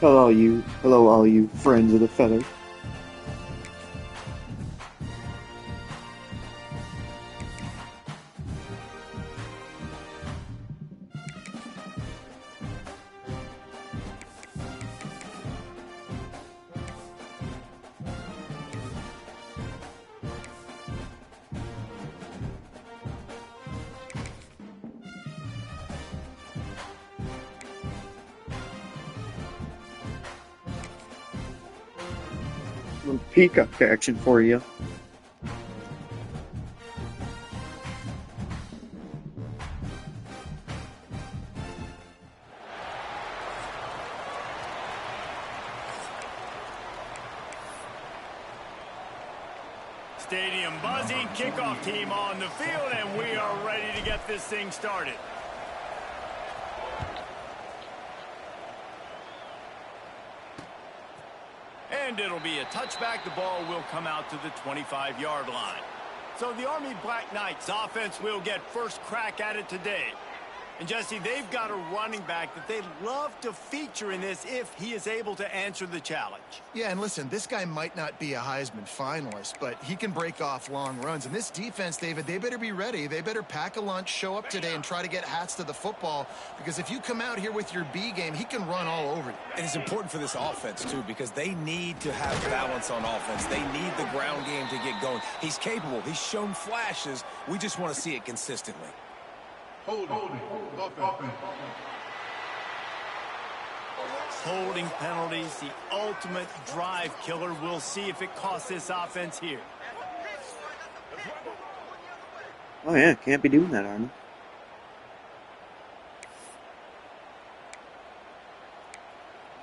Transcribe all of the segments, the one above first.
Hello, all you friends of the feather. Little peacock action for you. Stadium buzzing, kickoff team on the field, and we are ready to get this thing started. And it'll be a touchback. The ball will come out to the 25-yard line. So the Army Black Knights offense will get first crack at it today. And Jesse, they've got a running back that they'd love to feature in this if he is able to answer the challenge. Yeah, and listen, this guy might not be a Heisman finalist, but he can break off long runs. And this defense, David, they better be ready. They better pack a lunch, show up today, and try to get hats to the football. Because if you come out here with your B game, he can run all over you. And it's important for this offense, too, because they need to have balance on offense. They need the ground game to get going. He's capable. He's shown flashes. We just want to see it consistently. Holding penalties, the ultimate drive killer. We'll see if it costs this offense here. Oh yeah, can't be doing that, Army.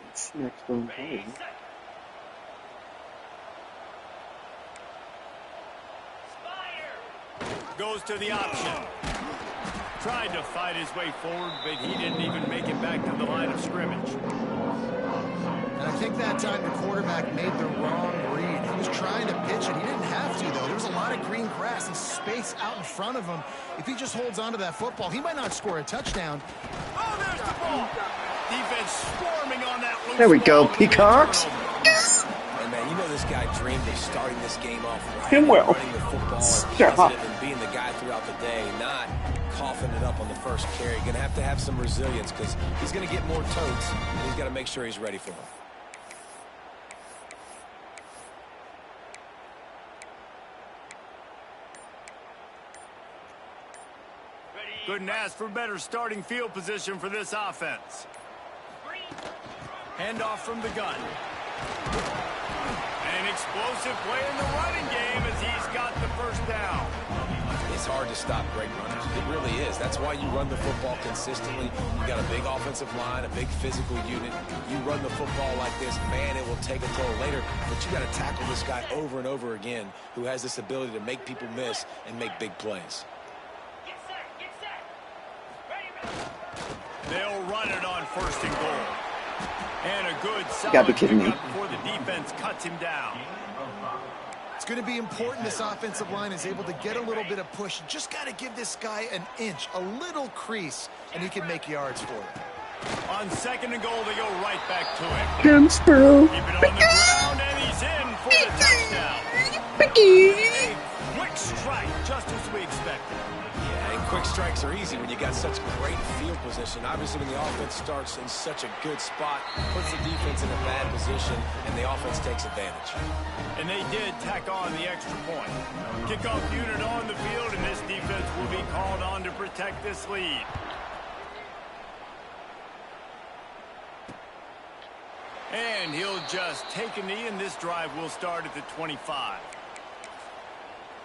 What's next on play? Goes to the option. Tried to fight his way forward, but he didn't even make it back to the line of scrimmage. And I think that time the quarterback made the wrong read. He was trying to pitch it. He didn't have to, though. There was a lot of green grass and space out in front of him. If he just holds on to that football, he might not score a touchdown. Oh, there's the ball. Defense swarming on that loose There we go, ball. Peacocks. And man, you know this guy dreamed of starting this game off right, Him well. running the football and Shut up. positive and being the guy throughout the day, not coughing it up on the first carry. Going to have some resilience because he's going to get more totes, and he's got to make sure he's ready for them. Couldn't ask for better starting field position for this offense. Handoff from the gun. An explosive play in the running game as he's got the first down. It's hard to stop great runners. It really is. That's why you run the football consistently. You got a big offensive line, a big physical unit. You run the football like this, man, it will take a toll later. But you got to tackle this guy over and over again who has this ability to make people miss and make big plays. They'll run it on first and goal. And a good Gotta be solid kidding me. pickup before the defense cuts him down. It's going to be important this offensive line is able to get a little bit of push. Just got to give this guy an inch, a little crease, and he can make yards for it. On second and goal, they go right back to it. Gunsboro. Keep it on the ground, and he's in for the touchdown. A quick strike, just as we expected. Yeah, and quick strikes are easy when you got such great field position. Obviously, when the offense starts in such a good spot, puts the defense in a bad position, and the offense takes advantage. And they did tack on the extra point. Kickoff unit on the field, and this defense will be called on to protect this lead. And he'll just take a knee, and this drive will start at the 25.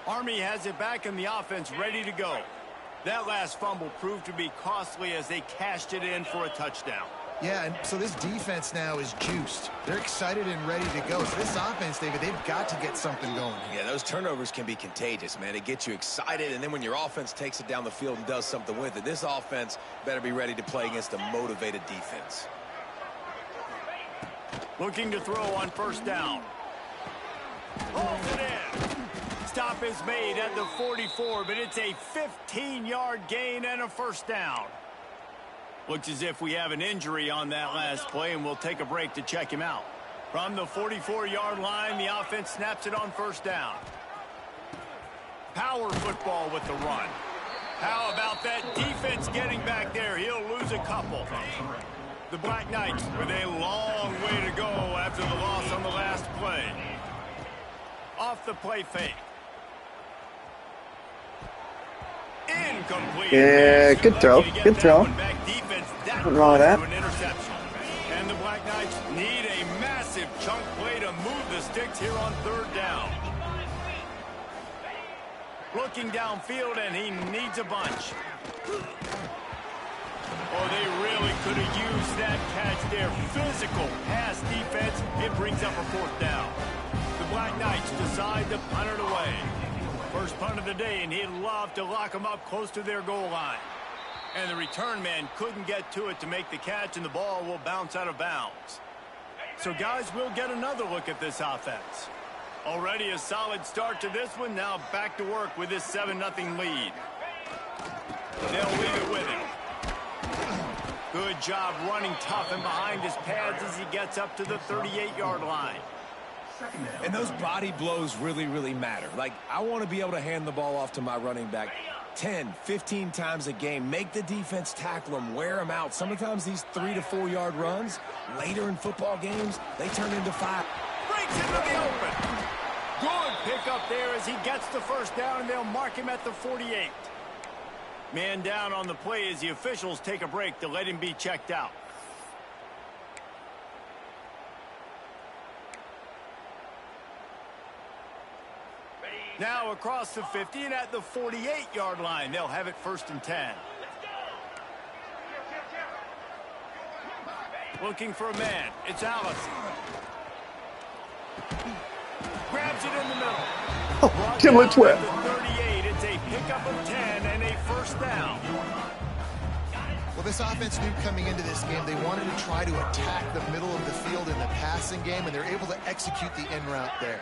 Army has it back, and the offense ready to go. That last fumble proved to be costly as they cashed it in for a touchdown. Yeah, and so this defense now is juiced. They're excited and ready to go. So this offense, David, they've got to get something going. Yeah, those turnovers can be contagious, man. It gets you excited, and then when your offense takes it down the field and does something with it, this offense better be ready to play against a motivated defense. Looking to throw on first down. Holds it in. Stop is made at the 44, but it's a 15-yard gain and a first down. Looks as if we have an injury on that last play, and we'll take a break to check him out. From the 44-yard line, the offense snaps it on first down. Power football with the run. How about that defense getting back there? He'll lose a couple. The Black Knights with a long way to go after the loss on the last play. Off the play fake. Incomplete. Yeah, good throw. Good throw. Nothing wrong with that. And the Black Knights need a massive chunk play to move the sticks here on third down. Looking downfield, and he needs a bunch. Oh, they really could have used that catch there. Physical pass defense. It brings up a fourth down. The Black Knights decide to punt it away. First punt of the day, and he'd love to lock them up close to their goal line. And the return man couldn't get to it to make the catch, and the ball will bounce out of bounds. So, guys, we'll get another look at this offense. Already a solid start to this one. Now back to work with this 7-0 lead. They'll leave it with him. Good job running tough and behind his pads as he gets up to the 38-yard line. And those body blows really, really matter. Like, I want to be able to hand the ball off to my running back 10, 15 times a game. Make the defense tackle them, wear them out. Sometimes these 3 to 4 yard runs, later in football games, they turn into 5. Breaks into the open. Good pickup there as he gets the first down, and they'll mark him at the 48. Man down on the play as the officials take a break to let him be checked out. Now across the 50 and at the 48-yard line. They'll have it 1st and 10. Looking for a man. It's Allison. Grabs it in the middle. Oh, kill it, 12. 38. It's a pickup of 10 and a first down. Well, this offense knew coming into this game they wanted to try to attack the middle of the field in the passing game, and they're able to execute the in route there.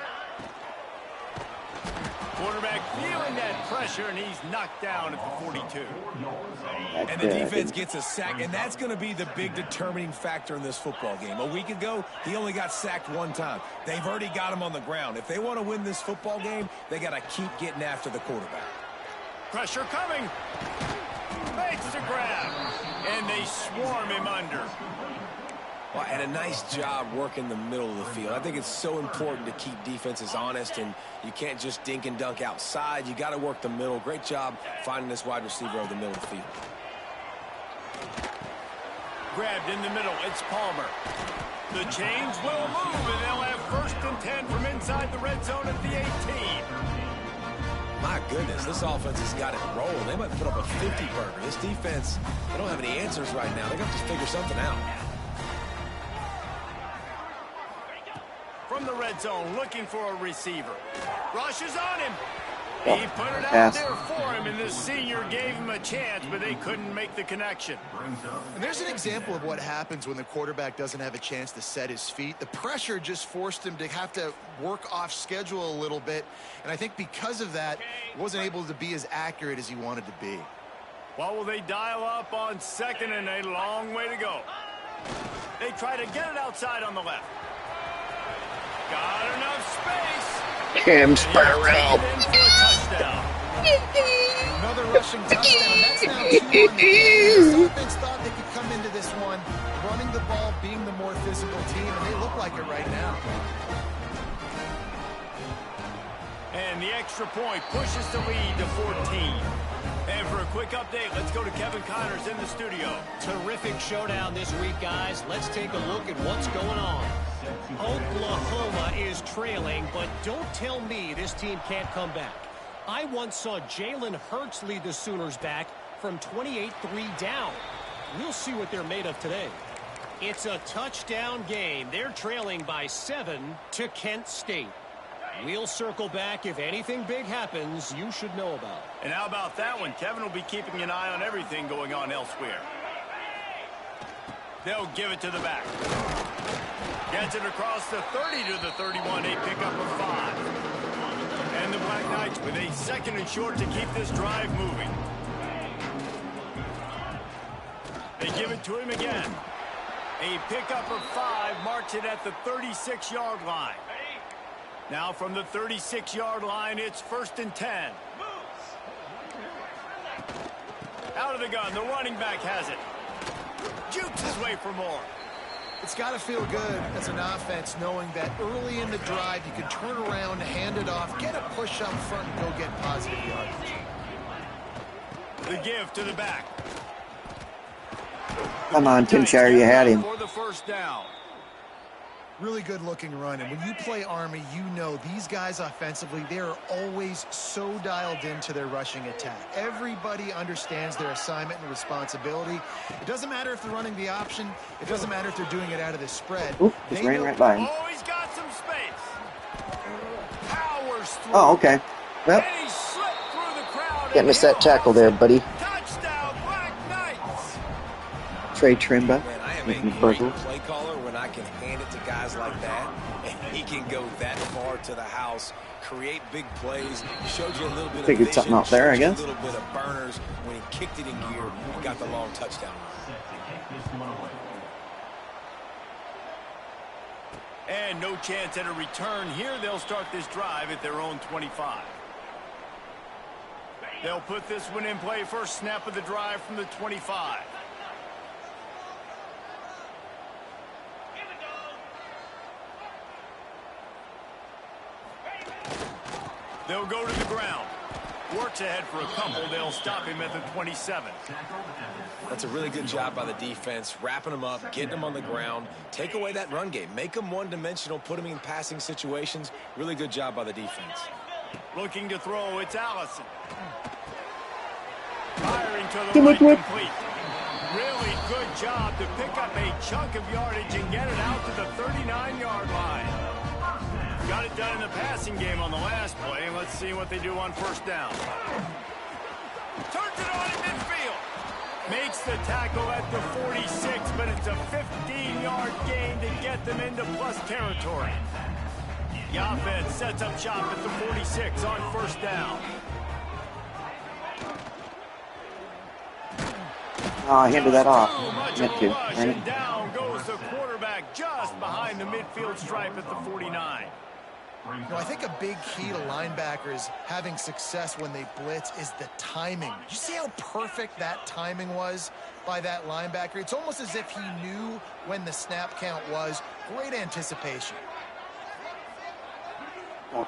Quarterback feeling that pressure, and he's knocked down at the 42. And the defense gets a sack, and that's going to be the big determining factor in this football game. A week ago, he only got sacked 1 time. They've already got him on the ground. If they want to win this football game, they got to keep getting after the quarterback. Pressure coming. Makes the grab, and they swarm him under. Well, and a nice job working the middle of the field. I think it's so important to keep defenses honest, and you can't just dink and dunk outside. You got to work the middle. Great job finding this wide receiver over the middle of the field. Grabbed in the middle. It's Palmer. The chains will move, and they'll have 1st and 10 from inside the red zone at the 18. My goodness, this offense has got it rolling. They might put up a 50-burger. This defense, they don't have any answers right now. They're going to have to figure something out. From the red zone, looking for a receiver. Rushes on him. Oh, He put it out pass. there for him, and the senior gave him a chance, but they couldn't make the connection. And there's an example of what happens when the quarterback doesn't have a chance to set his feet. The pressure just forced him to have to work off schedule a little bit, and I think because of that, wasn't able to be as accurate as he wanted to be. Well, will they dial up on 2nd and a long way to go? They try to get it outside on the left. Got enough space. Cam Sparrow. Another rushing touchdown. That's now 2 on the game. This offense thought they could come into this one running the ball, being the more physical team, and they look like it right now. And the extra point pushes the lead to 14. And for a quick update, let's go to Kevin Connors in the studio. Terrific showdown this week, guys. Let's take a look at what's going on. Oklahoma is trailing, but don't tell me this team can't come back. I once saw Jalen Hurts lead the Sooners back from 28-3 down. We'll see what they're made of today. It's a touchdown game. They're trailing by 7 to Kent State. We'll circle back. If anything big happens, you should know about it. And how about that one? Kevin will be keeping an eye on everything going on elsewhere. They'll give it to the back. Gets it across the 30 to the 31. A pickup of 5. And the Black Knights with a 2nd and short to keep this drive moving. They give it to him again. A pickup of 5 marks it at the 36-yard line. Now from the 36-yard line, it's 1st and 10. Out of the gun, the running back has it. Jukes his way for more. It's got to feel good as an offense knowing that early in the drive you can turn around, hand it off, get a push up front, and go get positive yardage. The give to the back. Come on, Tim Shire, you had him. For the first down. Really good looking run, and when you play Army, you know these guys offensively, they are always so dialed into their rushing attack. Everybody understands their assignment and responsibility. It doesn't matter if they're running the option. It doesn't matter if they're doing it out of the spread. Oop, just ran right by him. Oh, he's got some space. Powers through. Oh, okay. Well, And he slipped through the crowd. can't miss that tackle there, buddy. Touchdown, Black Knights. Trey Trimba. Man, I am a Making great purple. play caller when I can hand it to guys like that, and he can go that far to the house, create big plays. He showed you a little bit Figured of vision, something out there, I showed you guess. a little bit of burners when he kicked it in gear and got the long touchdown. And no chance at a return here. They'll start this drive at their own 25. They'll put this one in play. First snap of the drive from the 25. They'll go to the ground. Works ahead for a couple. They'll stop him at the 27. That's a really good job by the defense, wrapping them up, getting them on the ground, take away that run game, make them one-dimensional, put them in passing situations. Really good job by the defense. Looking to throw, it's Allison. Firing to the right, complete. Really good job to pick up a chunk of yardage and get it out to the 39-yard line. Got it done in the passing game on the last play. Let's see what they do on first down. Turns it on in midfield. Makes the tackle at the 46, but it's a 15-yard gain to get them into plus territory. The offense sets up shop at the 46 on first down. Oh, I handed that off. Much Meant of to. a rush, Right? and down goes the quarterback just behind the midfield stripe at the 49. You know, I think a big key to linebackers having success when they blitz is the timing. Did you see how perfect that timing was by that linebacker? It's almost as if he knew when the snap count was. Great anticipation. Oh.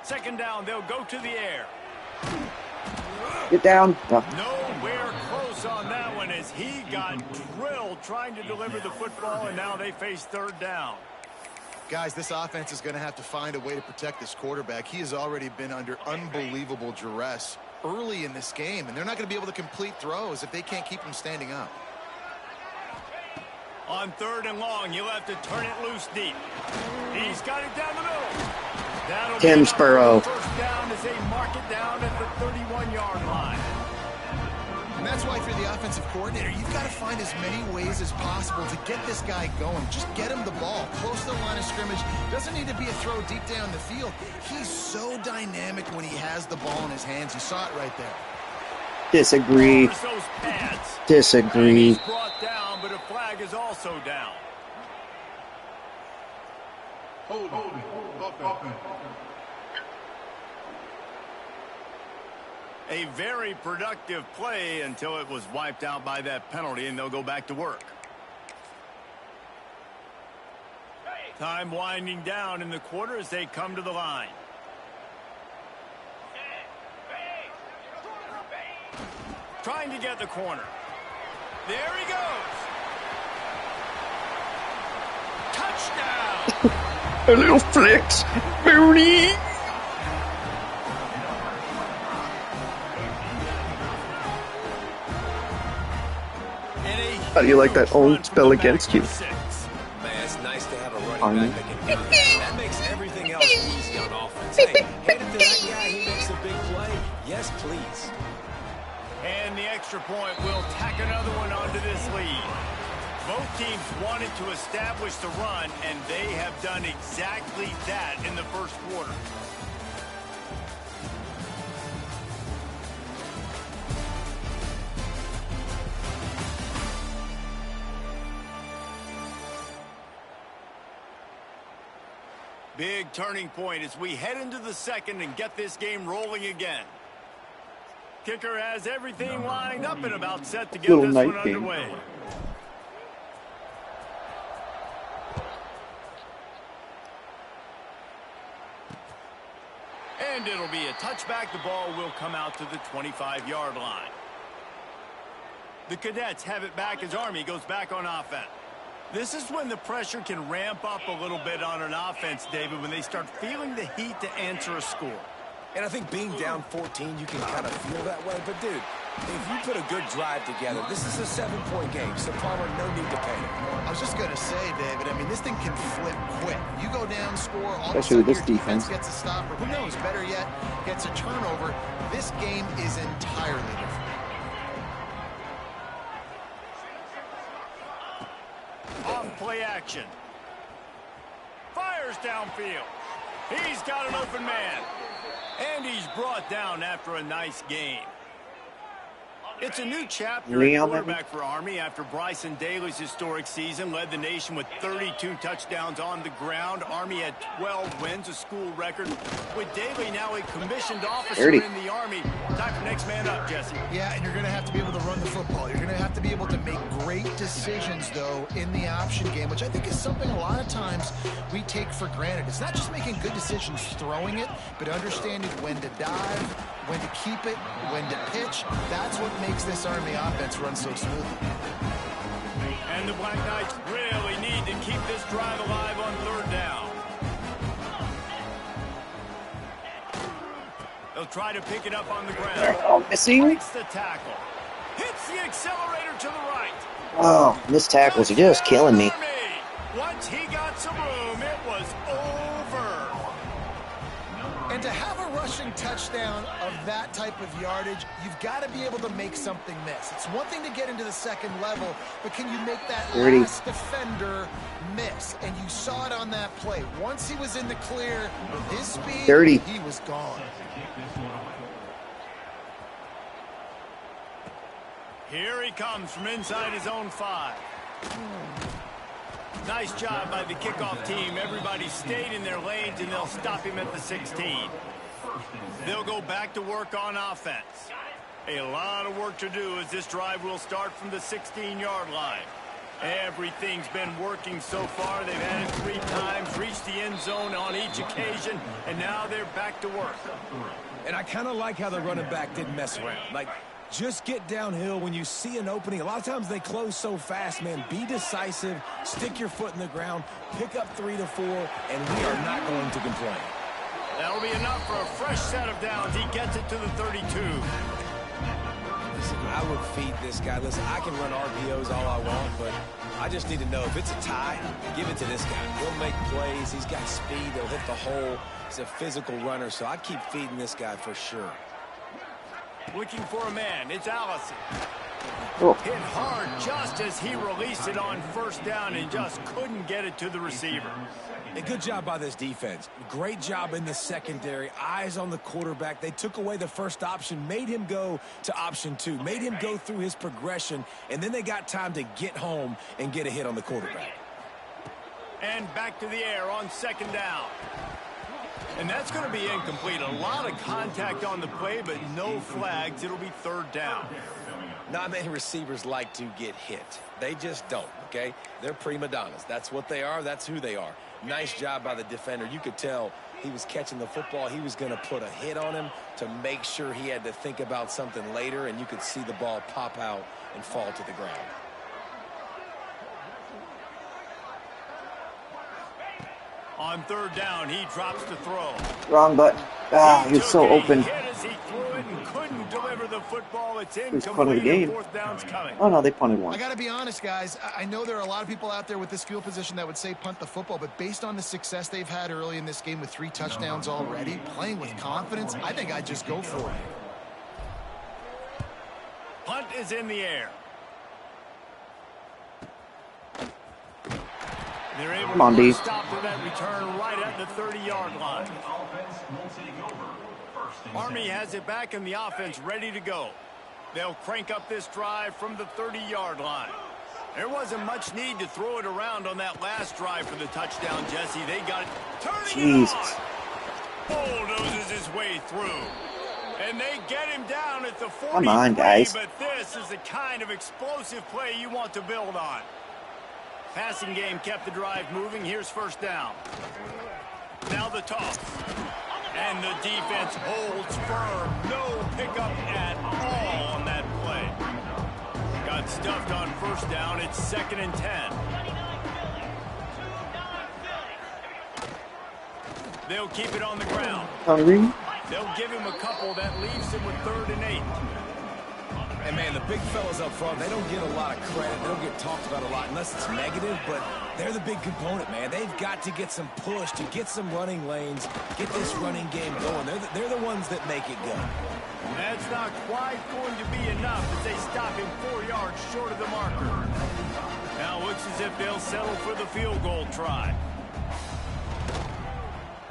Second down, they'll go to the air. Get down. Oh. Nowhere close on that one as he got drilled trying to deliver the football, and now they face third down. Guys, this offense is going to have to find a way to protect this quarterback. He has already been under unbelievable duress early in this game, and they're not going to be able to complete throws if they can't keep him standing up. On third and long, you'll have to turn it loose deep. He's got it down the middle. That'll Tim be Spurrow. First down as they mark it down at the 31-yard line. And that's why, if you're the offensive coordinator, you've got to find as many ways as possible to get this guy going. Just get him the ball close to the line of scrimmage. Doesn't need to be a throw deep down the field. He's so dynamic when he has the ball in his hands. You saw it right there. Disagree. Those pads. Disagree. He's brought down, but a flag is also down. Hold it. A very productive play until it was wiped out by that penalty, and they'll go back to work. Time winding down in the quarter as they come to the line. Trying to get the corner. There he goes. Touchdown. A little flex. Bernie. How do you like that old spell against you? Man, it's nice to have a running back that can do that. That makes everything else easy on offense. Hey, hand it to that guy. He makes a big play. Yes, please. And the extra point will tack another one onto this lead. Both teams wanted to establish the run, and they have done exactly that in the first quarter. big turning point as we head into the second and get this game rolling again. Kicker has everything lined up and about set to get Little this night one game. underway. And it'll be a touchback. The ball will come out to the 25-yard line. The Cadets have it back as Army goes back on offense. This is when the pressure can ramp up a little bit on an offense, David, when they start feeling the heat to answer a score. And I think being down 14, you can kind of feel that way. But, dude, if you put a good drive together, this is a 7-point game, so Palmer, no need to panic. I was just going to say, David, I mean, this thing can flip quick. You go down, score, all Especially of a with sudden this your defense defense. gets a stop, or who knows, better yet, gets a turnover. This game is entirely different. Off play action. Fires downfield. He's got an open man. And he's brought down after a nice game. It's a new chapter at quarterback for Army after Bryson Daly's historic season led the nation with 32 touchdowns on the ground. Army had 12 wins, a school record. With Daly now a commissioned officer in the Army. Time for next man up, Jesse. Yeah, and you're going to have to be able to run the football. You're going to have to be able to make great decisions, though, in the option game, which I think is something a lot of times we take for granted. It's not just making good decisions throwing it, but understanding when to dive, when to keep it, when to pitch. That's what makes this Army offense run so smoothly. And the Black Knights really need to keep this drive alive on third down. They'll try to pick it up on the ground. Oh, missing. Breaks the tackle. Hits the accelerator to the right. Oh, missed tackles are just killing me. Once he got some room, it was over. And to have a rushing touchdown of that type of yardage, you've got to be able to make something miss. It's one thing to get into the second level, but can you make that 30. last defender miss? And you saw it on that play. Once he was in the clear, with his speed, 30. he was gone. Here he comes from inside his own 5. Nice job by the kickoff team. Everybody stayed in their lanes, and they'll stop him at the 16. They'll go back to work on offense. A lot of work to do as this drive will start from the 16-yard line. Everything's been working so far. They've had it 3 times, reached the end zone on each occasion, and now they're back to work. And I kind of like how the running back didn't mess around. Like, just get downhill when you see an opening. A lot of times they close so fast, man. Be decisive, stick your foot in the ground, pick up 3 to 4, and we are not going to complain. That'll be enough for a fresh set of downs. He gets it to the 32. Listen, I would feed this guy. Listen, I can run RPOs all I want, but I just need to know if it's a tie, give it to this guy. He'll make plays. He's got speed. He'll hit the hole. He's a physical runner, so I keep feeding this guy for sure. Looking for a man. It's Allison. Oh. Hit hard just as he released it on first down and just couldn't get it to the receiver. A good job by this defense. Great job in the secondary. Eyes on the quarterback. They took away the first option, made him go to option 2, made him go through his progression, and then they got time to get home and get a hit on the quarterback. And back to the air on second down. And that's going to be incomplete. A lot of contact on the play, but no flags. It'll be third down. Not many receivers like to get hit. They just don't, okay? They're prima donnas. That's what they are. That's who they are. Nice job by the defender. You could tell he was catching the football. He was going to put a hit on him to make sure he had to think about something later, and you could see the ball pop out and fall to the ground. On third down, he drops the throw. Wrong button. Ah, he was so open. Hit as he threw it and couldn't deliver the football. It's Who's punted the incomplete. game? Fourth down's coming. Oh, no, they punted I one. got to be honest, guys. I know there are a lot of people out there with this field position that would say punt the football, but based on the success they've had early in this game with 3 touchdowns already, playing with confidence, I think I'd just go for it. Punt is in the air. They're able Come on, to D. stop for that return right at the 30-yard line. Army has it back in the offense ready to go. They'll crank up this drive from the 30-yard line. There wasn't much need to throw it around on that last drive for the touchdown, Jesse. They got it. Turning it on. Bulldozes his way through. And they get him down at the 43. Come on, guys. But this is the kind of explosive play you want to build on. Passing game kept the drive moving. Here's first down. Now the toss. And the defense holds firm. No pickup at all on that play. Got stuffed on first down. It's 2nd and 10. They'll keep it on the ground. Hungry? They'll give him a couple. That leaves him with 3rd and 8. And, man, the big fellas up front, they don't get a lot of credit. They don't get talked about a lot unless it's negative, but they're the big component, man. They've got to get some push, to get some running lanes, get this running game going. They're the ones that make it go. That's not quite going to be enough as they stop him 4 yards short of the marker. Now looks as if they'll settle for the field goal try.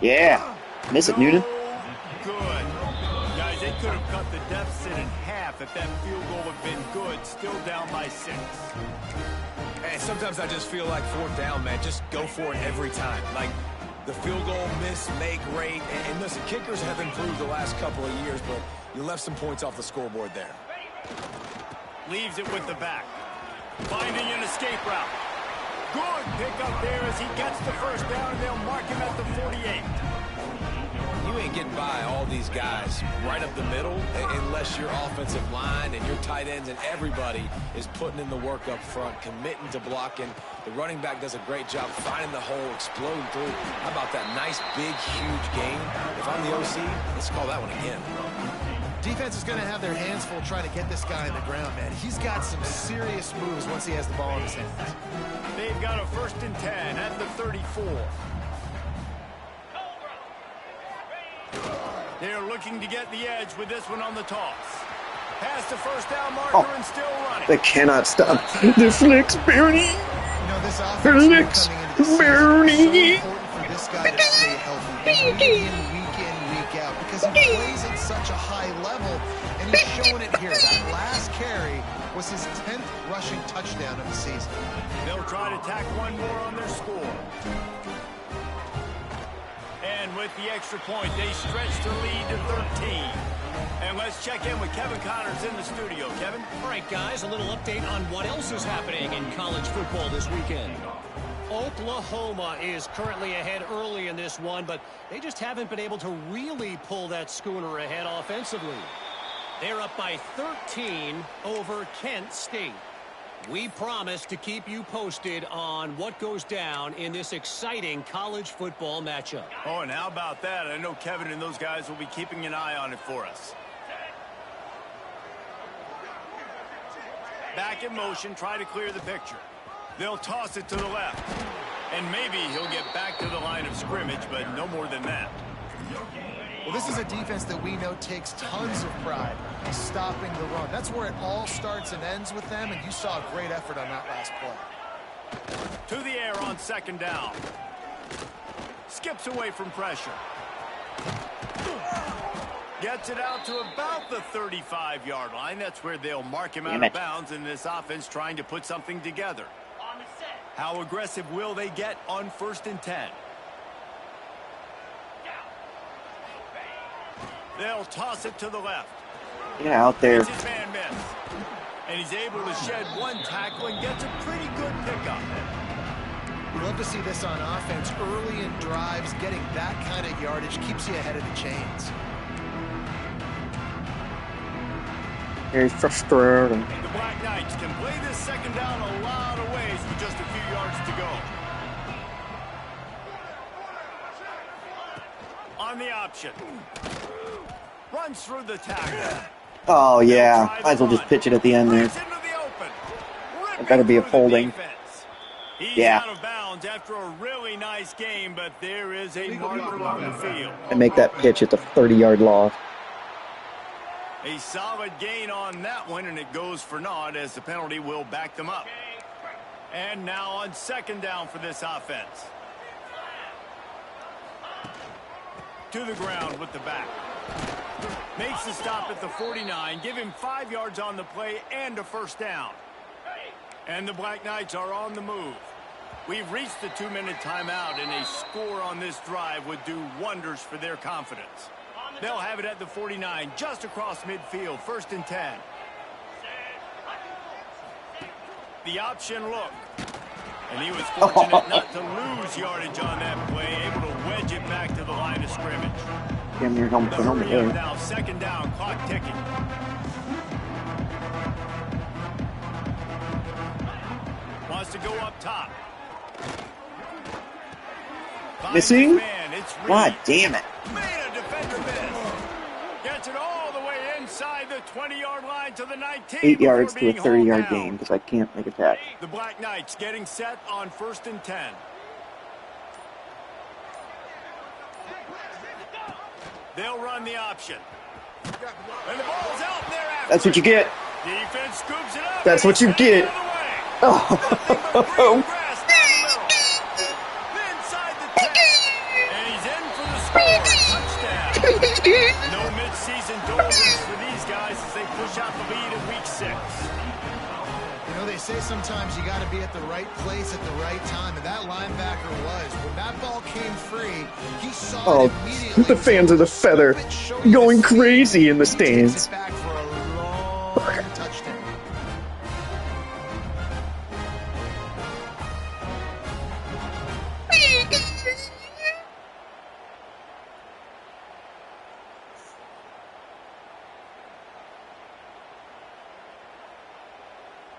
Yeah. Miss it, Newton. Good. Guys, they could have cut the deficit in half if that field goal had been good. Still down by 6. And sometimes I just feel like 4th down, man. Just go for it every time. Like the field goal make rate. And listen, kickers have improved the last couple of years, but you left some points off the scoreboard there. Leaves it with the back. Finding an escape route. Good pickup there as he gets the first down, and they'll mark him at the 48. You ain't getting by all these guys right up the middle unless your offensive line and your tight ends and everybody is putting in the work up front, committing to blocking. The running back does a great job finding the hole, exploding through. How about that nice, big, huge gain? If I'm the OC, let's call that one again. Defense is going to have their hands full trying to get this guy on the ground, man. He's got some serious moves once he has the ball in his hands. They've got a 1st and 10 at the 34. They're looking to get the edge with this one on the toss. Past the first down marker and still running. They cannot stop the flicks, Bernie. You know, this offense coming into the season is so important for this guy to stay healthy. Week in, week out, because he plays at such a high level, and he's showing it here. That last carry was his 10th rushing touchdown of the season. They'll try to tack one more on their score. And with the extra point, they stretch the lead to 13. And let's check in with Kevin Connors in the studio. Kevin? All right, guys, a little update on what else is happening in college football this weekend. Oklahoma is currently ahead early in this one, but they just haven't been able to really pull that schooner ahead offensively. They're up by 13 over Kent State. We promise to keep you posted on what goes down in this exciting college football matchup. Oh, and how about that? I know Kevin and those guys will be keeping an eye on it for us. Back in motion, try to clear the picture. They'll toss it to the left. And maybe he'll get back to the line of scrimmage, but no more than that. Well, this is a defense that we know takes tons of pride in stopping the run. That's where it all starts and ends with them, and you saw a great effort on that last play. To the air on 2nd down. Skips away from pressure. Gets it out to about the 35-yard line. That's where they'll mark him out of bounds in this offense trying to put something together. How aggressive will they get on 1st and 10? They'll toss it to the left. Get out there. It's his man miss. And he's able to shed one tackle and gets a pretty good pickup. We love to see this on offense early in drives. Getting that kind of yardage keeps you ahead of the chains. Very frustrating. The Black Knights can play this 2nd down a lot of ways with just a few yards to go. On the option. Runs through the tackle. Oh, yeah. Might as well just pitch it at the end there. It better be a holding. Yeah. Out of bounds after a really nice game, but there is a marker on the field. And make that pitch at the 30-yard loss. A solid gain on that one, and it goes for naught as the penalty will back them up. And now on 2nd down for this offense. To the ground with the back. Makes the stop at the 49. Give him 5 yards on the play and a 1st down. And the Black Knights are on the move. We've reached the 2-minute timeout, and a score on this drive would do wonders for their confidence. They'll have it at the 49, just across midfield, 1st and 10. The option look. And he was fortunate not to lose yardage on that play, able to wedge it back to the line of scrimmage. Damn near helmet to helmet there. Now 2nd down, clock ticking. Wants to go up top. Missing? Man, God damn it. Made a defender miss. Gets it all the way inside the 20-yard line to the 19. 8 yards to a 30-yard gain because I can't make a tackle. The Black Knights getting set on 1st and 10. They'll run the option. And the ball's out there after. That's what you get. Defense scoops it up. That's what you get. Oh. Inside the 10. And he's in for the score. Touchdown. No mid-season doldrums for these guys as they push out the lead in week 6. You know, they say sometimes you got to be at the right place at the right time, and that linebacker was. When that ball came free, he saw it immediately. The fans of the Feather going crazy in the stands. Back for a long touchdown.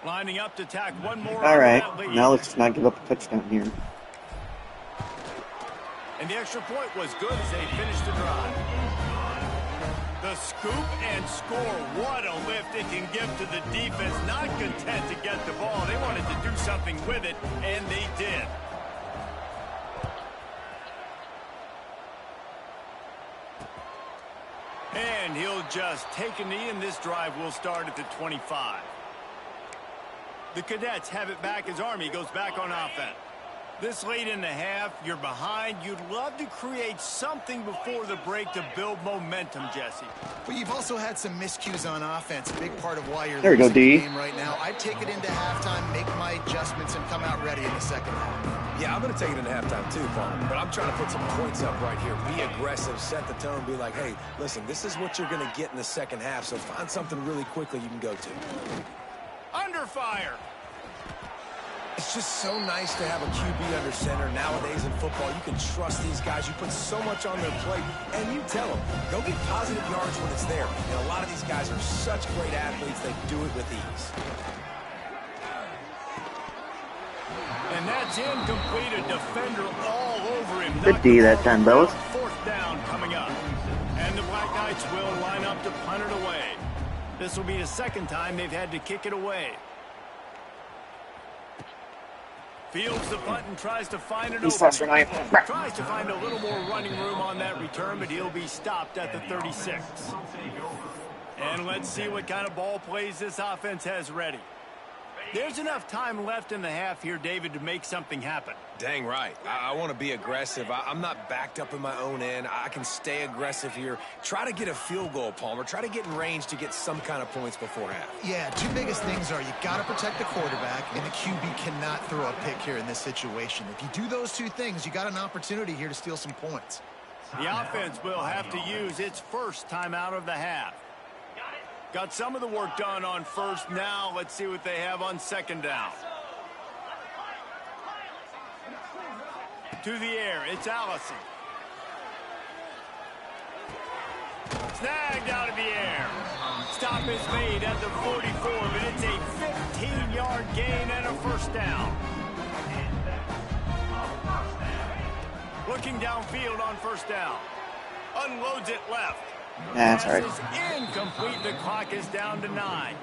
Lining up to tack one more. All right, now let's not give up a touchdown here. And the extra point was good as they finished the drive. The scoop and score. What a lift it can give to the defense. Not content to get the ball. They wanted to do something with it, and they did. And he'll just take a knee, and this drive will start at the 25. The Cadets have it back as Army goes back on offense. This late in the half, you're behind. You'd love to create something before the break to build momentum, Jesse. But you've also had some miscues on offense. A big part of why you're there we go, losing D. the game right now. I'd take it into halftime, make my adjustments, and come out ready in the second half. Yeah, I'm going to take it into halftime too, Paul. But I'm trying to put some points up right here. Be aggressive, set the tone, be like, hey, listen, this is what you're going to get in the second half, so find something really quickly you can go to. Under fire. It's just so nice to have a QB under center. Nowadays in football, you can trust these guys. You put so much on their plate, and you tell them, go get positive yards when it's there. And a lot of these guys are such great athletes, they do it with ease. And that's incomplete. A defender all over him. Good D that time, fellas. 4th down coming up. And the Black Knights will line up to punt it away. This will be the 2nd time they've had to kick it away. Fields the punt and tries to find an opening. Tries to find a little more running room on that return, but he'll be stopped at the 36. And let's see what kind of ball plays this offense has ready. There's enough time left in the half here, David, to make something happen. Dang right. I want to be aggressive. I'm not backed up in my own end. I can stay aggressive here. Try to get a field goal, Palmer. Try to get in range to get some kind of points before half. Yeah, 2 biggest things are you got to protect the quarterback, and the QB cannot throw a pick here in this situation. If you do those 2 things, you got an opportunity here to steal some points. The offense will have to use its first timeout of the half. Got some of the work done on 1st. Now let's see what they have on 2nd down. To the air, it's Allison. Snagged out of the air. Stop is made at the 44, but it's a 15-yard gain and a 1st down. Looking downfield on 1st down. Unloads it left. That's all right. Pass is incomplete. The clock is down to 9.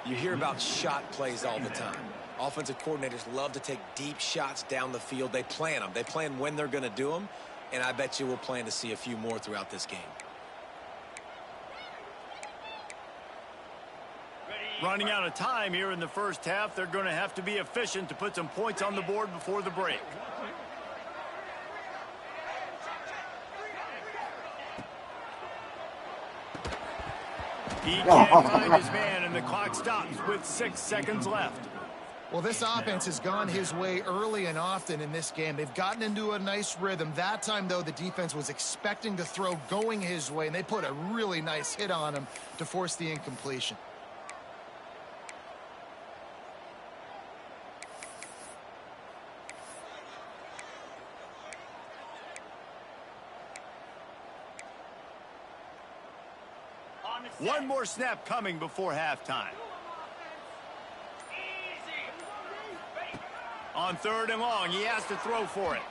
You hear about shot plays all the time. Offensive coordinators love to take deep shots down the field. They plan them. They plan when they're going to do them, and I bet you we'll plan to see a few more throughout this game. Running out of time here in the 1st half. They're going to have to be efficient to put some points on the board before the break. He can't find his man, and the clock stops with 6 seconds left. Well, this offense has gone his way early and often in this game. They've gotten into a nice rhythm. That time, though, the defense was expecting to throw going his way, and they put a really nice hit on him to force the incompletion. One more snap coming before halftime. On 3rd and long, he has to throw for it.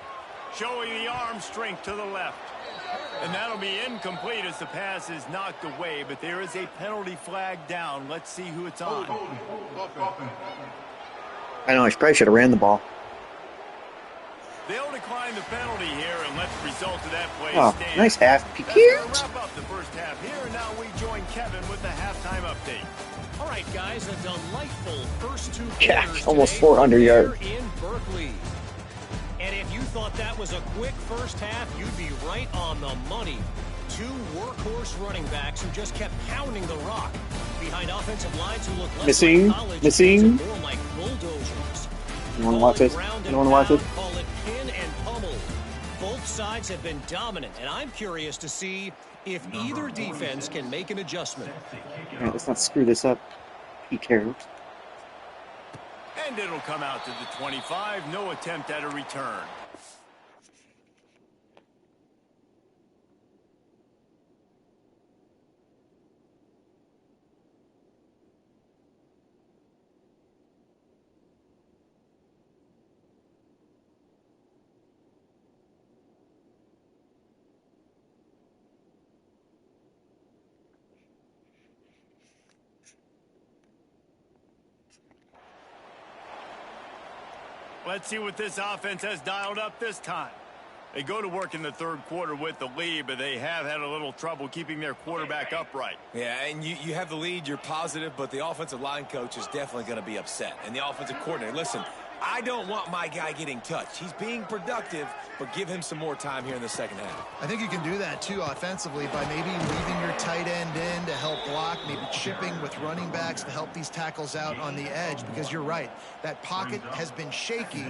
Showing the arm strength to the left. And that'll be incomplete as the pass is knocked away, but there is a penalty flag down. Let's see who it's on. I know, I probably should have ran the ball. They'll decline the penalty here, and let's result of that play stand. Nice half. That's going to wrap up the first half here, and now we join Kevin with the halftime update. All right, guys, a delightful first 2 quarters. Yeah, almost 400 yards in Berkeley. And if you thought that was a quick first half, you'd be right on the money. 2 workhorse running backs who just kept pounding the rock behind offensive lines who look less like college and more like bulldozers. You want to watch this? You want to watch it? Call it pin and pummel. Both sides have been dominant, and I'm curious to see if either defense can make an adjustment. All right, let's not screw this up. He cares. And it'll come out to the 25. No attempt at a return. Let's see what this offense has dialed up this time. They go to work in the 3rd quarter with the lead, but they have had a little trouble keeping their quarterback upright. Yeah, and you have the lead, you're positive, but the offensive line coach is definitely going to be upset. And the offensive coordinator, listen, I don't want my guy getting touched. He's being productive, but give him some more time here in the second half. I think you can do that, too, offensively, by maybe leaving your tight end in to help block, maybe chipping with running backs to help these tackles out on the edge, because you're right. That pocket has been shaky,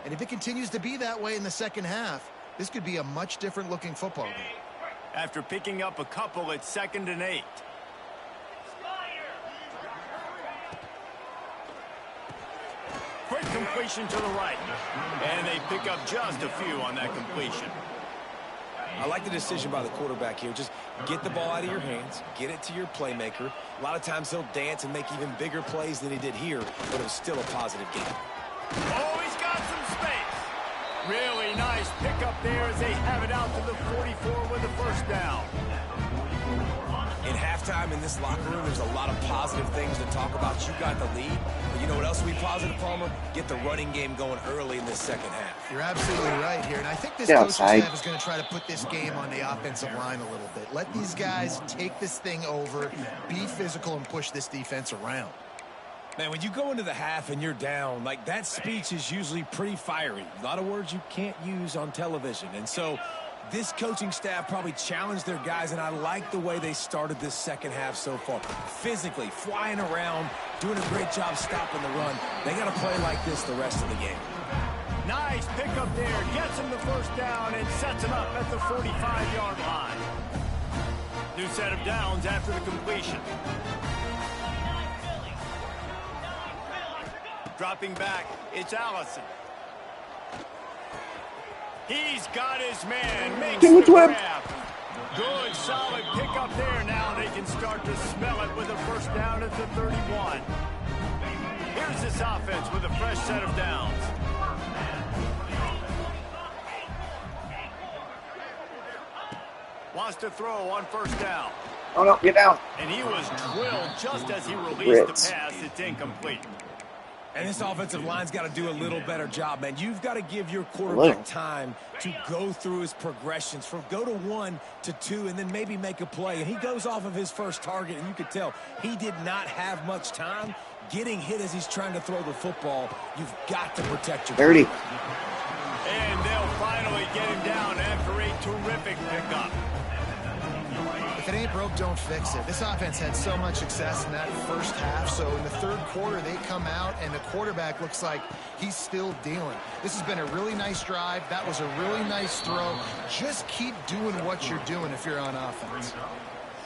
and if it continues to be that way in the second half, this could be a much different-looking football game. After picking up a couple at 2nd and 8. Quick completion to the right. And they pick up just a few on that completion. I like the decision by the quarterback here. Just get the ball out of your hands, get it to your playmaker. A lot of times he'll dance and make even bigger plays than he did here, but it was still a positive game. Oh, he's got some space. Really nice pickup there as they have it out to the 44 with the first down. In halftime in this locker room, there's a lot of positive things to talk about. You got the lead, but you know what else will be positive, Palmer? Get the running game going early in this second half. You're absolutely right here, and I think this coaching staff is going to try to put this game on the offensive line a little bit. Let these guys take this thing over, be physical, and push this defense around. Man, when you go into the half and you're down, like that speech is usually pretty fiery. A lot of words you can't use on television, and so this coaching staff probably challenged their guys, and I like the way they started this second half so far. Physically, flying around, doing a great job stopping the run. They got to play like this the rest of the game. Nice pickup there. Gets him the first down and sets him up at the 45-yard line. New set of downs after the completion. Dropping back, it's Allison. He's got his man. Makes the grab. Good, solid pickup there. Now they can start to smell it with a first down at the 31. Here's this offense with a fresh set of downs. Wants to throw on first down. Oh, no, get down. And he was drilled just as he released the pass. It's incomplete. And this offensive line's got to do a little better job, man. You've got to give your quarterback time to go through his progressions, from go to 1 to 2, and then maybe make a play. And he goes off of his first target, and you could tell he did not have much time getting hit as he's trying to throw the football. You've got to protect your Dirty. And they'll finally get him down after a terrific pickup. If it ain't broke, don't fix it. This offense had so much success in that first half, so in the third quarter they come out and the quarterback looks like he's still dealing. This has been a really nice drive. That was a really nice throw. Just keep doing what you're doing if you're on offense.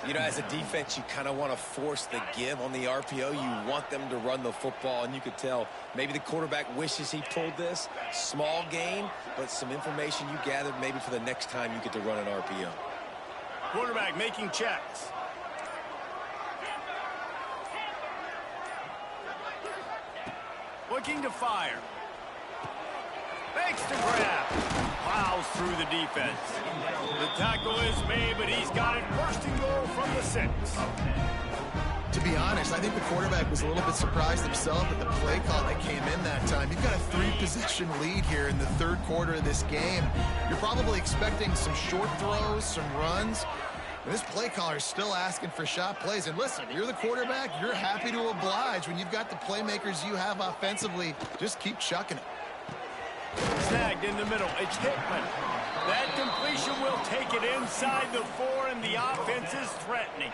You know, as a defense, you kind of want to force the give on the RPO. You want them to run the football, and you could tell maybe the quarterback wishes he pulled this. Small gain, but some information you gathered maybe for the next time you get to run an RPO. Quarterback making checks. Looking to fire. Makes the grab. Plows through the defense. The tackle is made, but he's got it first and goal from the 6. To be honest, I think the quarterback was a little bit surprised himself at the play call that came in that time. You've got a 3-possession lead here in the third quarter of this game. You're probably expecting some short throws, some runs. This play caller is still asking for shot plays. And listen, you're the quarterback. You're happy to oblige. When you've got the playmakers you have offensively, just keep chucking it. Snagged in the middle. It's Hickman. That completion will take it inside the 4, and the offense is threatening.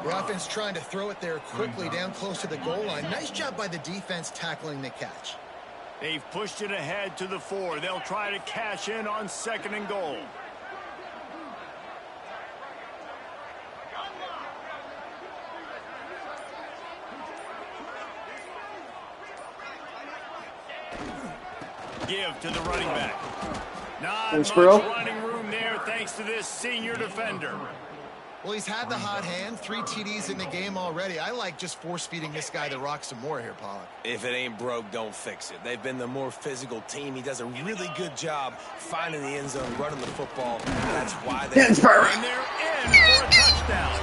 The offense trying to throw it there quickly down close to the goal line. Nice job by the defense tackling the catch. They've pushed it ahead to the 4. They'll try to cash in on 2nd and goal. Give to the running back. Not much running room there thanks to this senior defender. Well, he's had the hot hand, 3 TDs in the game already. I like just force-feeding this guy the rock some more here, Pollock. If it ain't broke, don't fix it. They've been the more physical team. He does a really good job finding the end zone, running the football. That's why they... And they're in for a touchdown.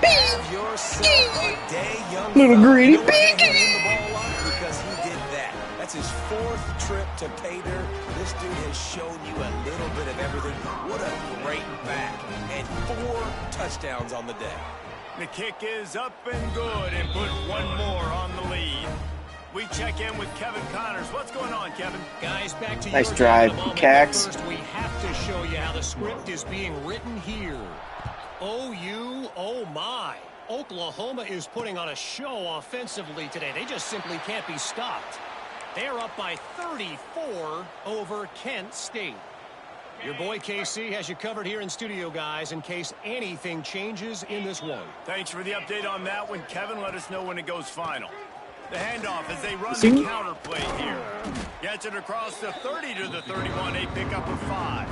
Have yourself a day, young little fella. greedy You know why they pig. hand him the ball off? Because he did that. That's his 4th trip to pay dirt. This dude has shown you a little bit of everything. What a great back. And 4 touchdowns on the day. The kick is up and good and put one more on the lead. We check in with Kevin Connors. What's going on, Kevin? Guys, back to Nice your drive, game in a moment, Cax. but first, we have to show you how the script is being written here. OU, oh my. Oklahoma is putting on a show offensively today. They just simply can't be stopped. They're up by 34 over Kent State. Your boy KC has you covered here in studio, guys, in case anything changes in this one. Thanks for the update on that one, Kevin. Let us know when it goes final. The handoff as they run the counter play here. Gets it across the 30 to the 31. A pickup of 5.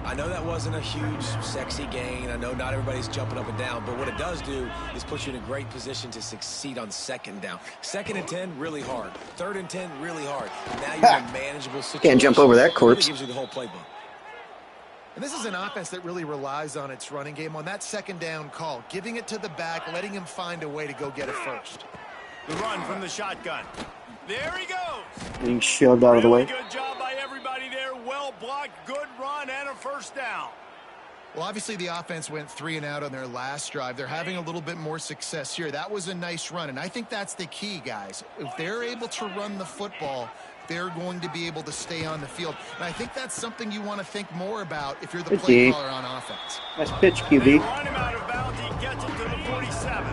I know that wasn't a huge, sexy gain. I know not everybody's jumping up and down, but what it does do is put you in a great position to succeed on 2nd down. 2nd and 10, really hard. 3rd and 10, really hard. Now you're in a manageable situation. Can't jump over that corpse. Really gives you the whole playbook. And this is an offense that really relies on its running game on that 2nd down call, giving it to the back, letting him find a way to go get it first. The run from the shotgun. There he goes. Getting shoved out of the way. Good job by everybody there. Well blocked, good run, and a first down. Well, obviously the offense went 3 and out on their last drive. They're having a little bit more success here. That was a nice run, and I think that's the key, guys. If they're able to run the football, they're going to be able to stay on the field. And I think that's something you want to think more about if you're the play caller on offense. Nice pitch, QB. They run him out of bounds. He gets it to the 47.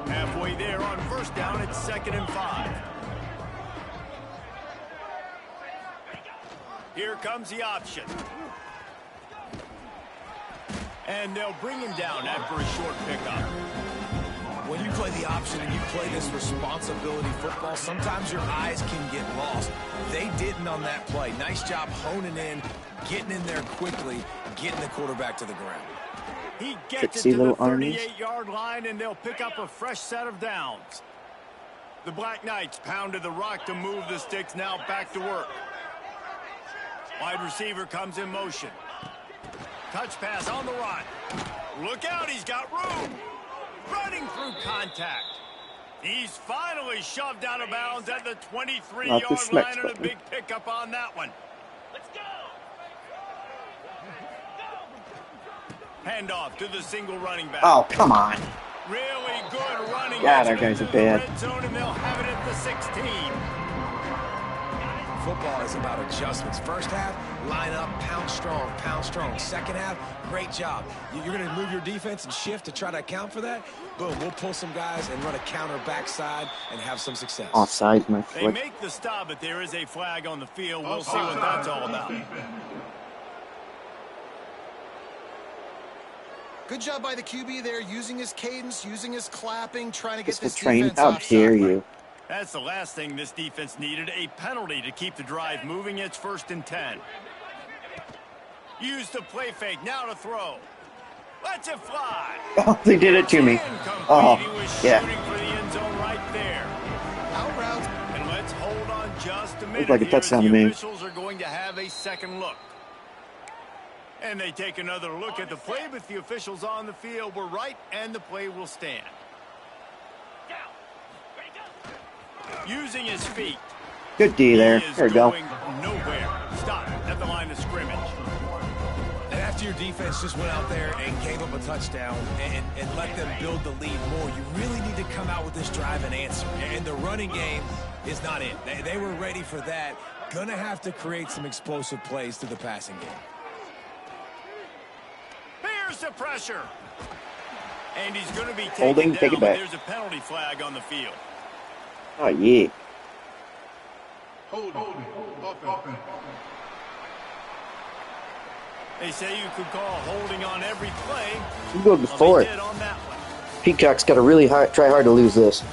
Halfway there on first down, it's 2nd and 5. Here comes the option. And they'll bring him down after a short pickup. When you play the option and you play this responsibility football, sometimes your eyes can get lost. They didn't on that play. Nice job honing in, getting in there quickly, getting the quarterback to the ground. He gets it to the 38-yard line, and they'll pick up a fresh set of downs. The Black Knights pounded the rock to move the sticks, now back to work. Wide receiver comes in motion. Touch pass on the run. Look out, he's got room. Running through contact. He's finally shoved out of bounds at the 23-yard line, and a big pickup on that one. Let's go. Handoff to the single running back. Oh, come on. Really good running. God, our guys are bad. Red zone, and they'll have it at the 16. Football is about adjustments. First half, line up, pound strong, pound strong. Second half, great job. You're going to move your defense and shift to try to account for that? Boom, we'll pull some guys and run a counter backside and have some success. Offside, my They foot. make the stop, but there is a flag on the field. We'll see what that's all about. Good job by the QB there, using his cadence, using his clapping, trying to get Pistol this train, defense how offside. dare you? That's the last thing this defense needed, a penalty to keep the drive moving. It's 1st and 10. Use the play fake, now to throw. Lets it fly. Oh, they did it to me. Oh, He was yeah. shooting for the end zone right there. Out route. And let's hold on just a minute. like a here touchdown as to the me. officials are going to have a second look. And they take another look at the play, but the officials on the field were right, and the play will stand. Using his feet. Good D there. He is There we go. going nowhere. Stop at the line of scrimmage. And after your defense just went out there and gave up a touchdown and let them build the lead more, you really need to come out with this drive and answer. And the running game is not it. They were ready for that. Gonna have to create some explosive plays through the passing game. Here's the pressure. And he's going to be Holding, taken take down, it back. but there's a penalty flag on the field. Oh, yeah. Hold on. Offense. They say you could call holding on every play. You go before They it. did on that one. Peacock's got to really try hard to lose this.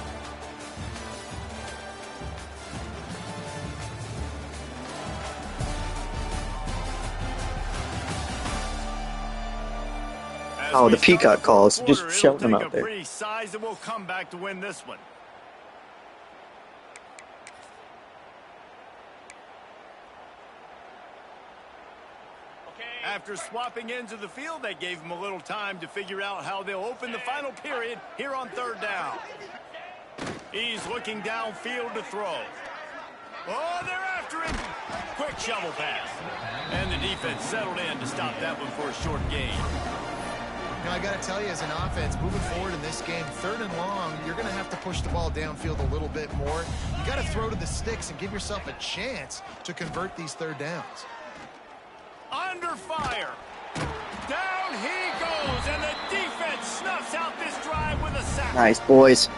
As Oh, we the start Peacock calls. the Just quarter, shouting them it'll take out a there. pretty sizable comeback to win this one. After swapping ends of the field, they gave him a little time to figure out how they'll open the final period here on 3rd down. He's looking downfield to throw. Oh, they're after him. Quick shovel pass. And the defense settled in to stop that one for a short gain. Now, I got to tell you, as an offense, moving forward in this game, 3rd and long, you're going to have to push the ball downfield a little bit more. You got to throw to the sticks and give yourself a chance to convert these 3rd downs. Under fire. Down he goes, and the defense snuffs out this drive with a sack. Nice, boys.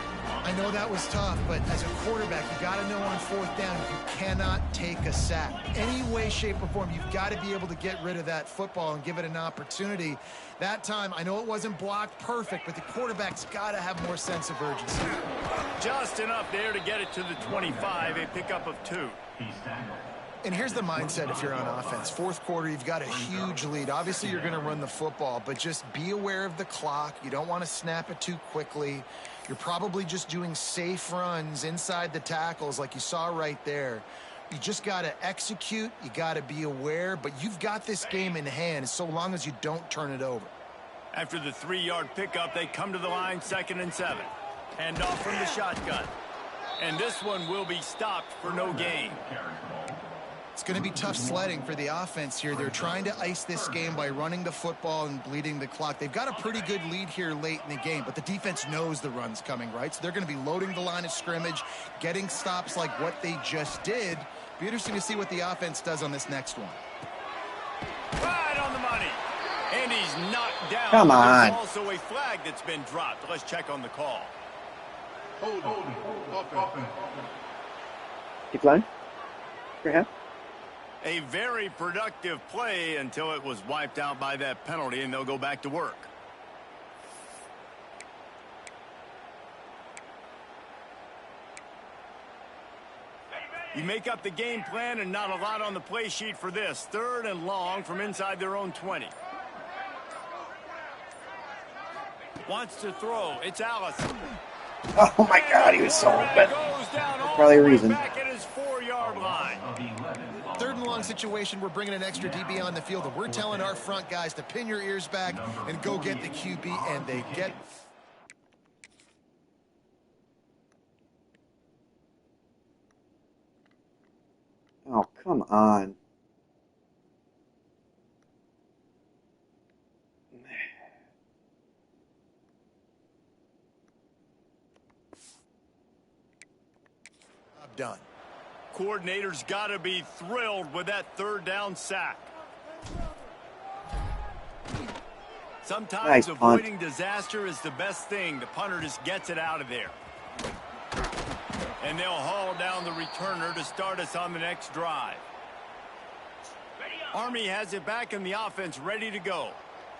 I know that was tough, but as a quarterback, you got to know on 4th down, you cannot take a sack. Any way, shape, or form, you've got to be able to get rid of that football and give it an opportunity. That time, I know it wasn't blocked perfect, but the quarterback's got to have more sense of urgency. Just enough there to get it to the 25, a pickup of 2. And here's the mindset if you're on offense. 4th quarter, you've got a huge lead. Obviously, you're going to run the football, but just be aware of the clock. You don't want to snap it too quickly. You're probably just doing safe runs inside the tackles like you saw right there. You just got to execute. You got to be aware, but you've got this game in hand so long as you don't turn it over. After the 3-yard pickup, they come to the line, 2nd and 7. Hand off from the shotgun. And this one will be stopped for no gain. It's going to be tough sledding for the offense here. They're trying to ice this game by running the football and bleeding the clock. They've got a pretty good lead here late in the game, but the defense knows the run's coming, right? So they're going to be loading the line of scrimmage, getting stops like what they just did. Be interesting to see what the offense does on this next one. Right on the money. And he's knocked down. Come on. There's also a flag that's been dropped. Let's check on the call. Hold on. Offense. Keep line. Graham. A very productive play until it was wiped out by that penalty, and they'll go back to work. You make up the game plan and not a lot on the play sheet for this. 3rd and long from inside their own 20. Wants to throw. It's Allison. Oh, my God, he was so open. Probably a reason. Back at his 4-yard line. 3rd and long situation, we're bringing an extra DB on the field, and we're telling our front guys to pin your ears back and go get the QB, and they get... Oh, come on. Done. coordinator's got to be thrilled with that third down sack. Sometimes Nice avoiding punt. disaster is the best thing. The punter just gets it out of there. And they'll haul down the returner to start us on the next drive. Army has it back in the offense, ready to go.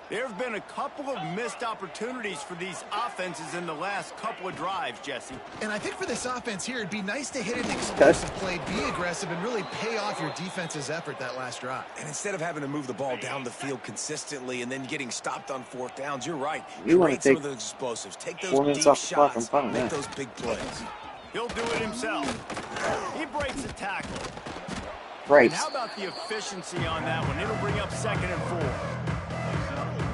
There have been a couple of missed opportunities for these offenses in the last couple of drives, Jesse. And I think for this offense here, it'd be nice to hit an explosive play, be aggressive, and really pay off your defense's effort that last drive. And instead of having to move the ball down the field consistently and then getting stopped on fourth downs, you're right. You want Create to some take of those explosives. Take 4 those minutes deep off the clock. I'm shots. fine with Make that. those big plays. He'll do it himself. He breaks the tackle. Right. And how about the efficiency on that one? It'll bring up 2nd and 4.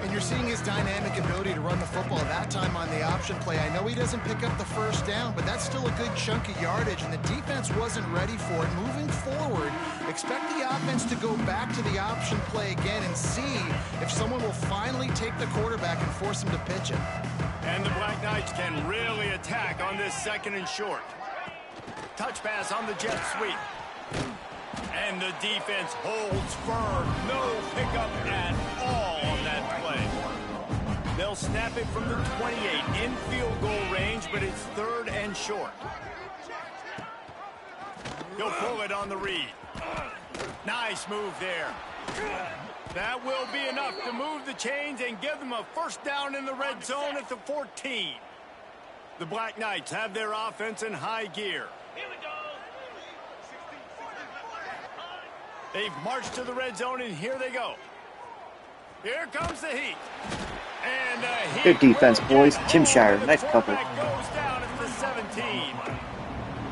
And you're seeing his dynamic ability to run the football that time on the option play. I know he doesn't pick up the first down, but that's still a good chunk of yardage, and the defense wasn't ready for it. Moving forward, expect the offense to go back to the option play again and see if someone will finally take the quarterback and force him to pitch it. And the Black Knights can really attack on this 2nd and short. Touch pass on the jet sweep. And the defense holds firm. No pickup at all on that play. They'll snap it from the 28 in field goal range, but it's 3rd and short. He'll pull it on the read. Nice move there. That will be enough to move the chains and give them a first down in the red zone at the 14. The Black Knights have their offense in high gear. They've marched to the red zone, and here they go. Here comes the heat. And the heat. Good defense, boys. Tim Shire, nice cover. Goes down at the 17.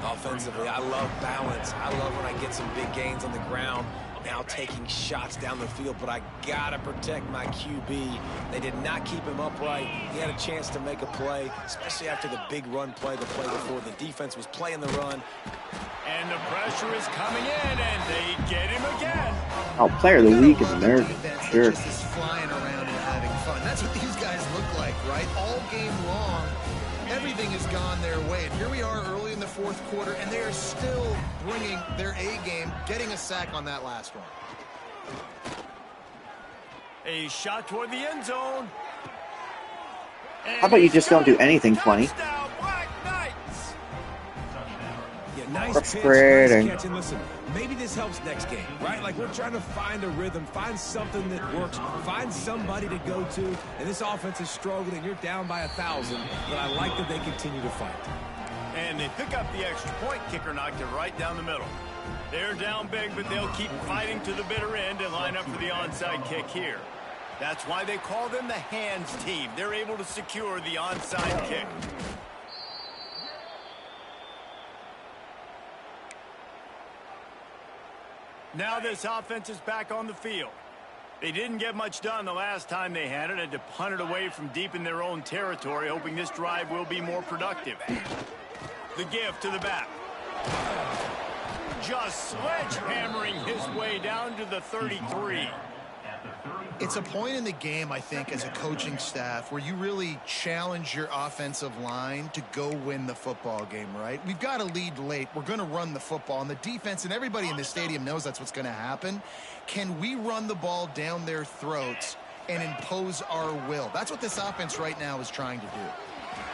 Offensively, I love balance. I love when I get some big gains on the ground. Now taking shots down the field, but I gotta protect my QB. They did not keep him upright. He had a chance to make a play, especially after the big run play the play before. The defense was playing the run. And the pressure is coming in, and they get him again. Oh, player of the week in America. Sure. Just is flying around and having fun. That's what these guys look like, right? All game long, everything has gone their way. And here we are early in the 4th quarter, and they are still bringing their A game, getting a sack on that last one. A shot toward the end zone. And How about you just don't do anything, 20? touchdown, Black Knights. Yeah, nice pitch, Frustrating. nice catch. And listen, maybe this helps next game, right? Like, we're trying to find a rhythm, find something that works, find somebody to go to. And this offense is struggling. You're down by 1,000, but I like that they continue to fight. And they pick up the extra point. Kicker knocked it right down the middle. They're down big, but they'll keep fighting to the bitter end and line up for the onside kick here. That's why they call them the hands team. They're able to secure the onside kick. Now this offense is back on the field. They didn't get much done the last time they had it. Had to punt it away from deep in their own territory, hoping this drive will be more productive. The give to the back. Just sledgehammering his way down to the 33. It's a point in the game, I think, as a coaching staff where you really challenge your offensive line to go win the football game, right? We've got to lead late. We're going to run the football, and the defense and everybody in the stadium knows that's what's going to happen. Can we run the ball down their throats and impose our will? That's what this offense right now is trying to do.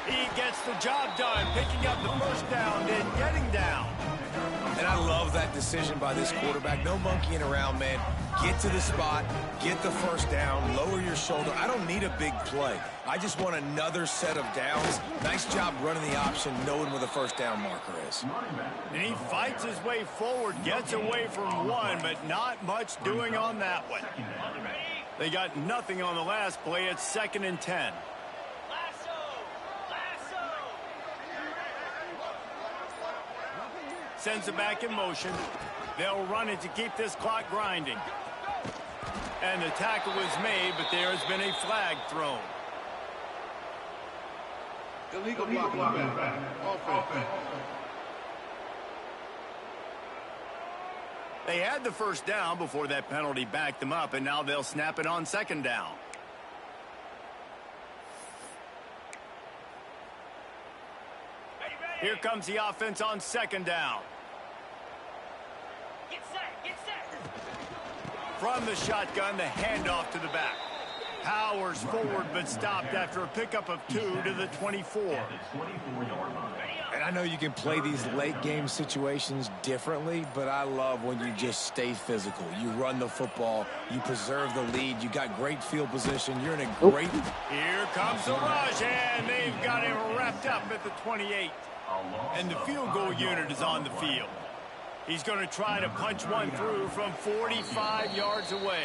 He gets the job done, picking up the first down, then getting down. And I love that decision by this quarterback. No monkeying around, man. Get to the spot, get the first down, lower your shoulder. I don't need a big play. I just want another set of downs. Nice job running the option, knowing where the first down marker is. And he fights his way forward, gets away from one, but not much doing on that one. They got nothing on the last play. It's 2nd and 10. Sends it back in motion. They'll run it to keep this clock grinding. And the tackle was made, but there has been a flag thrown. Illegal blocking. Offense. They had the first down before that penalty backed them up, and now they'll snap it on 2nd down. Here comes the offense on 2nd down. From the shotgun, the handoff to the back. Powers forward, but stopped after a pickup of 2 to the 24. And I know you can play these late game situations differently, but I love when you just stay physical. You run the football, you preserve the lead, you got great field position, you're in a great... Here comes the rush, and they've got him wrapped up at the 28. And the field goal unit is on the field. He's going to try to punch one through from 45 yards away.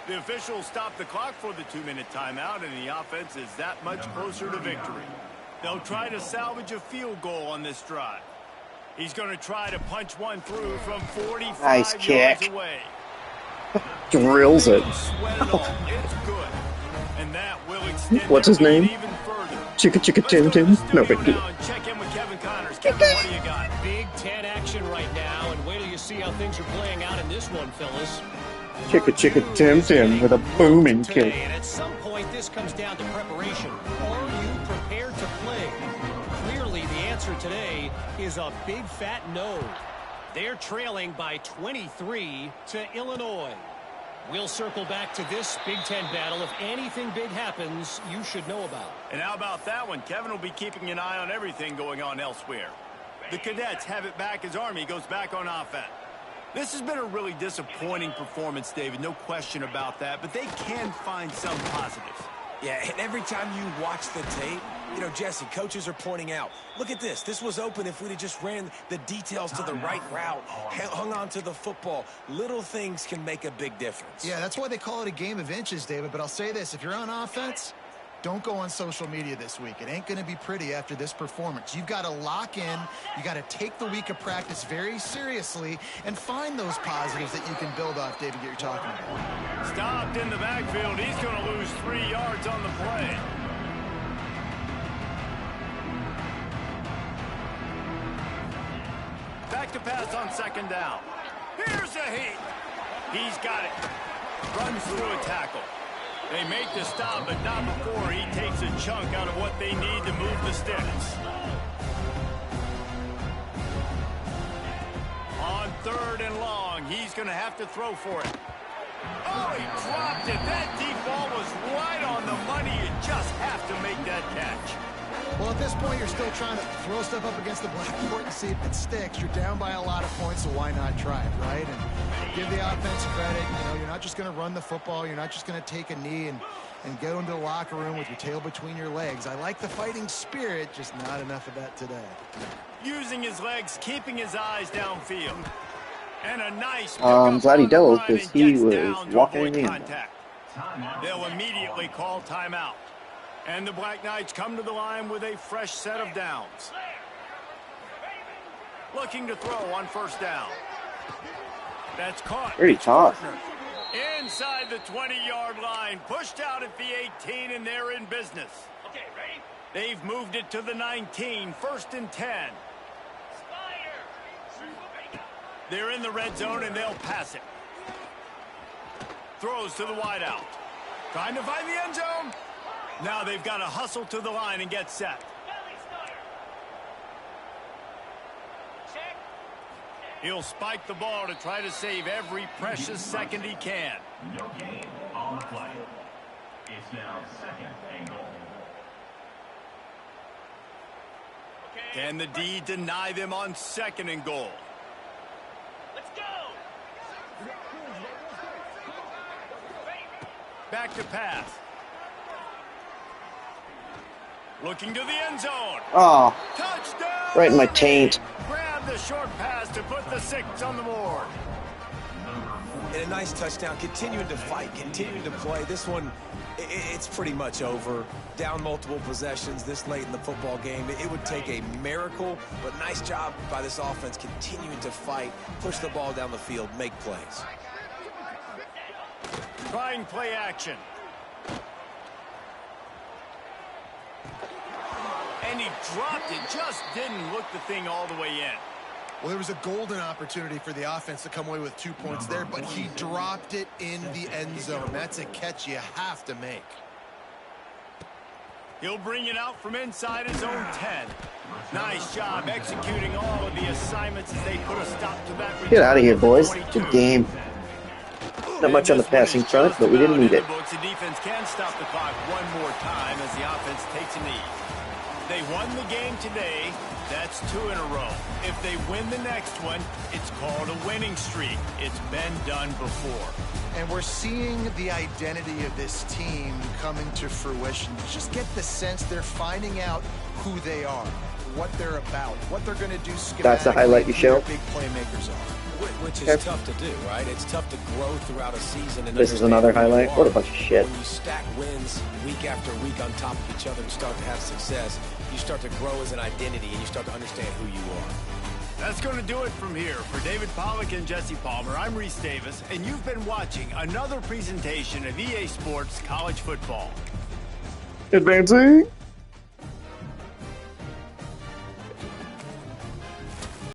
The officials stopped the clock for the 2-minute timeout, and the offense is that much closer to victory. They'll try to salvage a field goal on this drive. He's going to try to punch one through from 45 yards away. Drills it. It's good. And that will extend What's his name? even further. Chicka Tim Tim. No big deal. Check in with Kevin Connors. Kevin, what do you got? Big Ten action right now, and wait till you see how things are playing out in this one, fellas. Chicka Tim Tim with a booming kick. And at some point, this comes down to preparation. Are you prepared to play? Clearly, the answer today is a big fat no. They're trailing by 23 to Illinois. We'll circle back to this Big Ten battle. If anything big happens, you should know about. And how about that one? Kevin will be keeping an eye on everything going on elsewhere. The Cadets have it back as Army goes back on offense. This has been a really disappointing performance, David. No question about that. But they can find some positives. Yeah, and every time you watch the tape, you know, Jesse, coaches are pointing out, look at this. This was open if we'd have just ran the details to the right route, hung on to the football. Little things can make a big difference. Yeah, that's why they call it a game of inches, David. But I'll say this, if you're on offense, don't go on social media this week. It ain't going to be pretty after this performance. You've got to lock in. You got to take the week of practice very seriously and find those positives that you can build off, David, that you're talking about. Stopped in the backfield. He's going to lose 3 yards on the play. Back to pass on second down. Here's a heat. He's got it. Runs through a tackle. They make the stop, but not before he takes a chunk out of what they need to move the sticks. On 3rd and long, he's going to have to throw for it. Oh, he dropped it. That deep ball was right on the money. You just have to make that catch. Well, at this point, you're still trying to throw stuff up against the blackboard and see if it sticks. You're down by a lot of points, so why not try it, right? And give the offense credit. You know, you're not just going to run the football. You're not just going to take a knee and go into the locker room with your tail between your legs. I like the fighting spirit, just not enough of that today. Using his legs, keeping his eyes downfield. And a nice I'm glad he dove because he was walking in. They'll immediately call timeout. And the Black Knights come to the line with a fresh set of downs. Looking to throw on 1st down. That's caught. Pretty tough. Inside the 20-yard line. Pushed out at the 18, and they're in business. Okay, ready? They've moved it to the 19. 1st and 10. They're in the red zone, and they'll pass it. Throws to the wideout. Trying to find the end zone. Now they've got to hustle to the line and get set. He'll spike the ball to try to save every precious second he can. No gain on the play. It's now 2nd and goal. Can the D deny them on 2nd and goal? Let's go! Back to pass. Looking to the end zone. Oh, Touchdown! right in my taint. Grab the short pass to put the 6 on the board. And a nice touchdown, continuing to fight, continuing to play. This one, it's pretty much over. Down multiple possessions this late in the football game. It would take a miracle, but nice job by this offense continuing to fight, push the ball down the field, make plays. Trying play action. And he dropped it, just didn't look the thing all the way in. Well, there was a golden opportunity for the offense to come away with 2 points there, but he dropped it in the end zone. That's a catch you have to make. He'll bring it out from inside his own 10. Nice job executing all of the assignments as they put a stop to that. Get out of here, boys. Good game. Not much on the passing front, but we didn't need it. The defense can stop the clock one more time as the offense takes a knee. They won the game today. That's 2 in a row. If they win the next one, it's called a winning streak. It's been done before. And we're seeing the identity of this team coming to fruition. You just get the sense they're finding out who they are, what they're about, what they're going to do schematically. That's the highlight you show? Big playmakers are. Which is tough to do, right? It's tough to grow throughout a season. And this is another highlight. What a bunch of shit. When you stack wins week after week on top of each other and start to have success, you start to grow as an identity and you start to understand who you are. That's going to do it from here. For David Pollack and Jesse Palmer, I'm Reese Davis, and you've been watching another presentation of EA Sports College Football. Advancing.